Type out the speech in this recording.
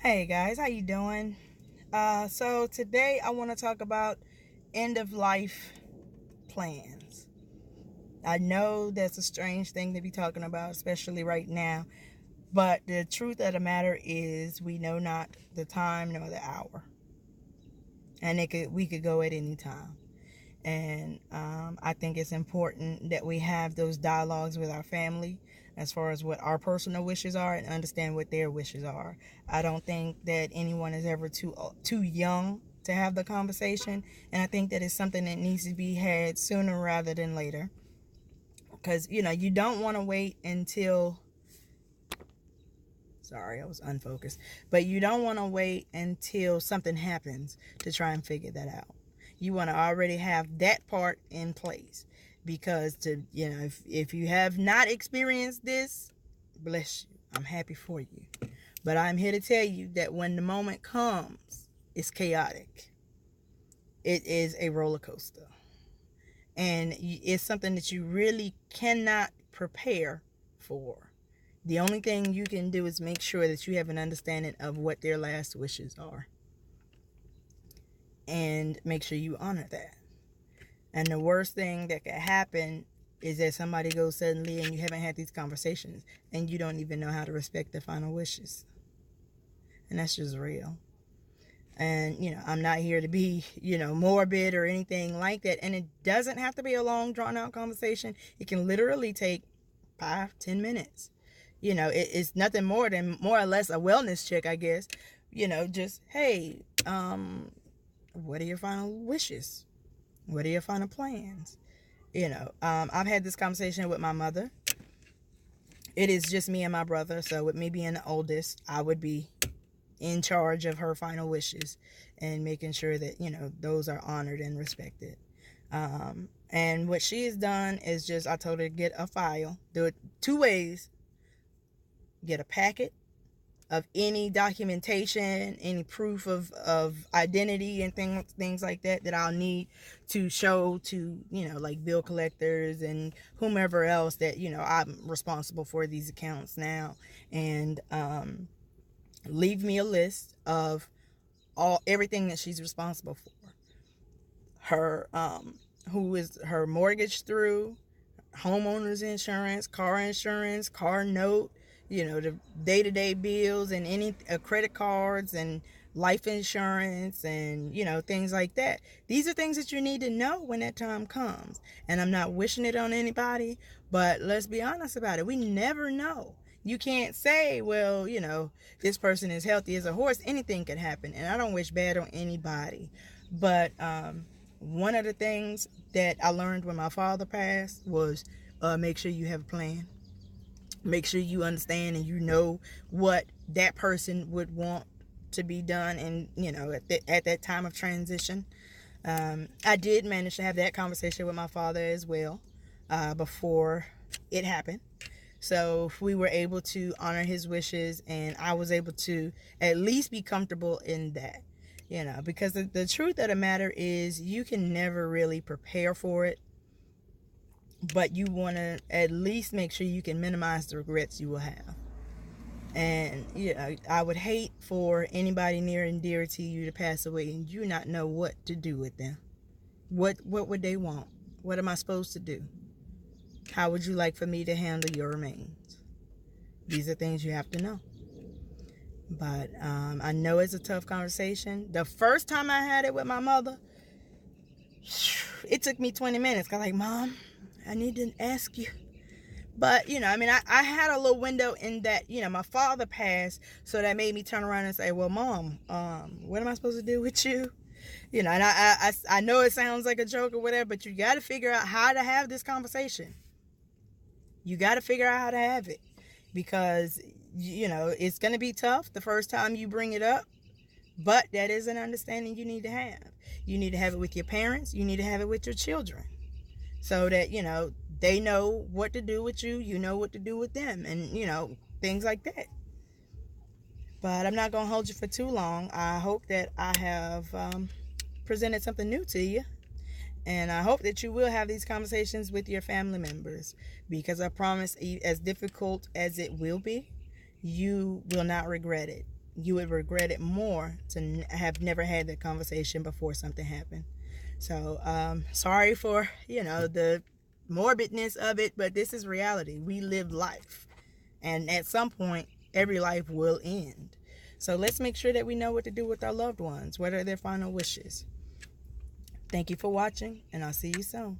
Hey guys, how you doing? So today I want to talk about end of life plans. I know that's a strange thing to be talking about, especially right now. But the truth of the matter is, we know not the time nor the hour, and we could go at any time. And I think it's important that we have those dialogues with our family as far as what our personal wishes are and understand what their wishes are. I don't think that anyone is ever too young to have the conversation, and I think that it's something that needs to be had sooner rather than later. Because you don't want to wait until. Sorry, I was unfocused. But you don't want to wait until something happens to try and figure that out. You want to already have that part in place, because if you have not experienced this, bless you, I'm happy for you. But I'm here to tell you that when the moment comes, it's chaotic. It is a roller coaster. And it's something that you really cannot prepare for. The only thing you can do is make sure that you have an understanding of what their last wishes are, and make sure you honor that. And the worst thing that could happen is that somebody goes suddenly and you haven't had these conversations and you don't even know how to respect their final wishes. And that's just real. And, I'm not here to be, morbid or anything like that. And it doesn't have to be a long, drawn out conversation. It can literally take 5-10 minutes. It's nothing more than more or less a wellness check, I guess. Just, hey, what are your final wishes? What are your final plans? I've had this conversation with my mother. It is just me and my brother. So with me being the oldest, I would be in charge of her final wishes and making sure that, those are honored and respected. And what she has done is just, I told her to get a file, do it two ways. Get a packet of any documentation, any proof of identity and things like that I'll need to show to, like bill collectors and whomever else that, I'm responsible for these accounts now. And leave me a list of everything that she's responsible for. Her who is her mortgage through, homeowners insurance, car note, the day-to-day bills and any credit cards and life insurance and, things like that. These are things that you need to know when that time comes. And I'm not wishing it on anybody, but let's be honest about it. We never know. You can't say, well, this person is healthy as a horse. Anything could happen. And I don't wish bad on anybody. But one of the things that I learned when my father passed was make sure you have a plan. Make sure you understand and you know what that person would want to be done, and at that time of transition. I did manage to have that conversation with my father as well before it happened. So we were able to honor his wishes, and I was able to at least be comfortable in that. Because the truth of the matter is, you can never really prepare for it, but you want to at least make sure you can minimize the regrets you will have. And I would hate for anybody near and dear to you to pass away and you not know what to do with them. What would they want? What am I supposed to do? How would you like for me to handle your remains? These are things you have to know. But I know it's a tough conversation. The first time I had it with my mother, it took me 20 minutes. I'm like, Mom, I need to ask you. But, I had a little window in that, my father passed. So that made me turn around and say, well, Mom, what am I supposed to do with you? And I know it sounds like a joke or whatever, but you got to figure out how to have this conversation. You got to figure out how to have it, because, it's going to be tough the first time you bring it up. But that is an understanding you need to have. You need to have it with your parents. You need to have it with your children, so that, they know what to do with you. You know what to do with them, and, things like that. But I'm not going to hold you for too long. I hope that I have presented something new to you. And I hope that you will have these conversations with your family members, because I promise, as difficult as it will be, you will not regret it. you would regret it more to have never had that conversation before something happened. So sorry for, the morbidness of it, but this is reality. We live life, and at some point every life will end. So let's make sure that we know what to do with our loved ones. What are their final wishes? Thank you for watching, and I'll see you soon.